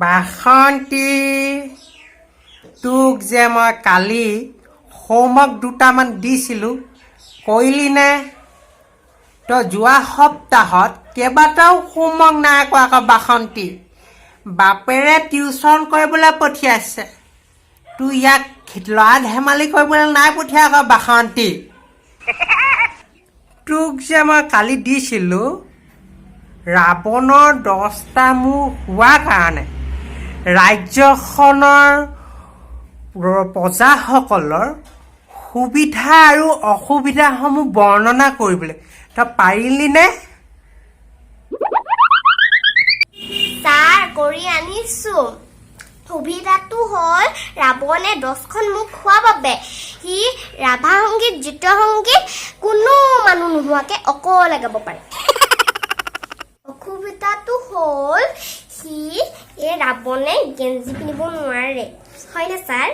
বাসন্তী তোক যে মই কালি হোমৱৰ্ক দুটামান দিছিলোঁ কৰিলি নে তই যোৱা সপ্তাহত কেইবাটাও হোমৱৰ্ক নাই কৰা আকৌ বাসন্তী বাপেৰে টিউশ্যন কৰিবলৈ পঠিয়াইছে তোৰ ইয়াক ল'ৰা ধেমালি কৰিবলৈ নাই পঠিয়া আকৌ বাসন্তী তোক যে মই কালি দিছিলোঁ ৰাৱণৰ 10টা মূৰ হোৱাৰ কাৰণে ৰাজ্যখনৰ প্ৰজাসকলৰ সুবিধা আৰু অসুবিধাসমূহ বৰ্ণনা কৰিবলৈ তই পাৰিলিনে ছাৰ কৰি আনিছোঁ সুবিধাটো হ'ল ৰাৱণে 10খন মুখ খোৱাৰ বাবে সি ৰাভা সংগীত জিত সংগীত কোনো মানুহ নোহোৱাকৈ অকলে গাব পাৰে অসুবিধাটো হ'ল সি ৰাৱণে গেঞ্জি পিন্ধিব নোৱাৰে হয়নে ছাৰ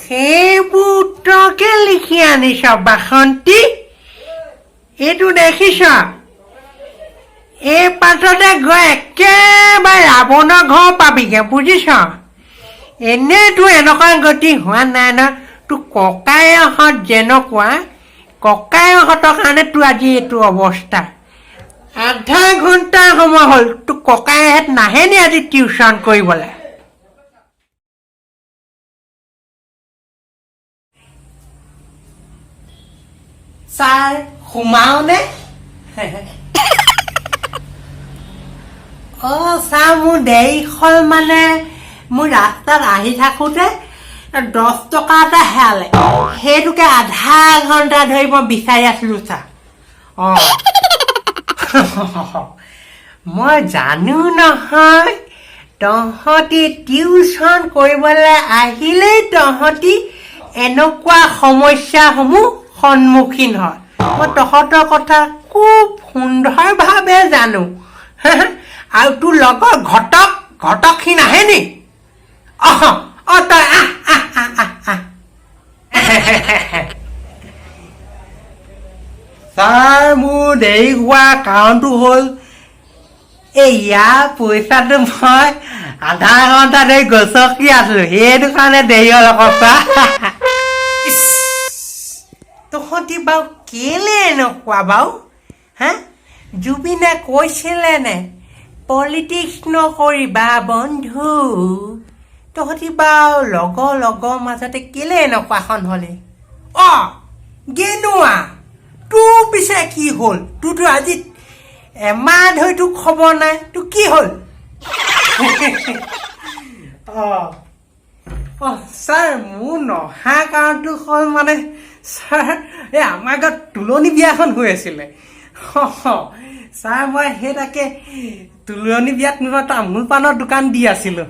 সেইবোৰ তকে লিখি আনিছ বাসন্তী এইটো দেখিছ এই পাছতে গৈ একেবাৰে ৰাৱণৰ ঘৰ পাবিগে বুজিছ এনেইতো এনেকুৱা গতি হোৱা নাই ন তোৰ ককায়েহঁত যেনেকুৱা ককায়েহঁতৰ কাৰণে তোৰ আজি এইটো অৱস্থা আধা ঘণ্টা সময় হ'ল তোৰ ককায়েহঁত নাহে নি আজি টিউশ্যন কৰিবলৈ ছাৰ সোমাওনে ছাৰ মোৰ দেৰি হ'ল মানে মোৰ ৰাস্তাত আহি থাকোঁতে 10 টকা এটা হেৰালে সেইটোকে আধা ঘণ্টা ধৰি মই বিচাৰি আছিলোঁ ছাৰ মই জানো নহয় তহঁতি টিউশ্যন কৰিবলৈ আহিলেই তহঁতি এনেকুৱা সমস্যাসমূহ সন্মুখীন হয় মই তহঁতৰ কথা খুব সুন্দৰভাৱে জানো আৰু তোৰ লগৰ ঘটক সি নাহে নি তই ছাৰ মোৰ দেৰি হোৱা কাৰণটো হ'ল ইয়াৰ পইচাটো মই আধা ঘণ্টা ধৰি গছকি আছিলোঁ সেইটো কাৰণে দেৰি হ'ল আকৌ তহঁতি বাৰু কেলে এনেকুৱা বাৰু জুবিনে কৈছিলে নে পলিটিক্স নকৰিবা বন্ধু তহঁতি বাৰু লগৰ মাজতে কেলে এনেকুৱাখন হ'লে গেনুৱা তোৰ পিছে কি হ'ল তোৰতো আজি এমাহ ধৰি তোৰ খবৰ নাই তোৰ কি হ'ল ছাৰ মোৰ নহা কাৰণটো হ'ল মানে ছাৰ এই আমাৰ গাঁৱত তুলনি বিয়াখন হৈ আছিলে ছাৰ মই সেই তাকে তুলনি বিয়াত মই তামোল পাণৰ দোকান দি আছিলোঁ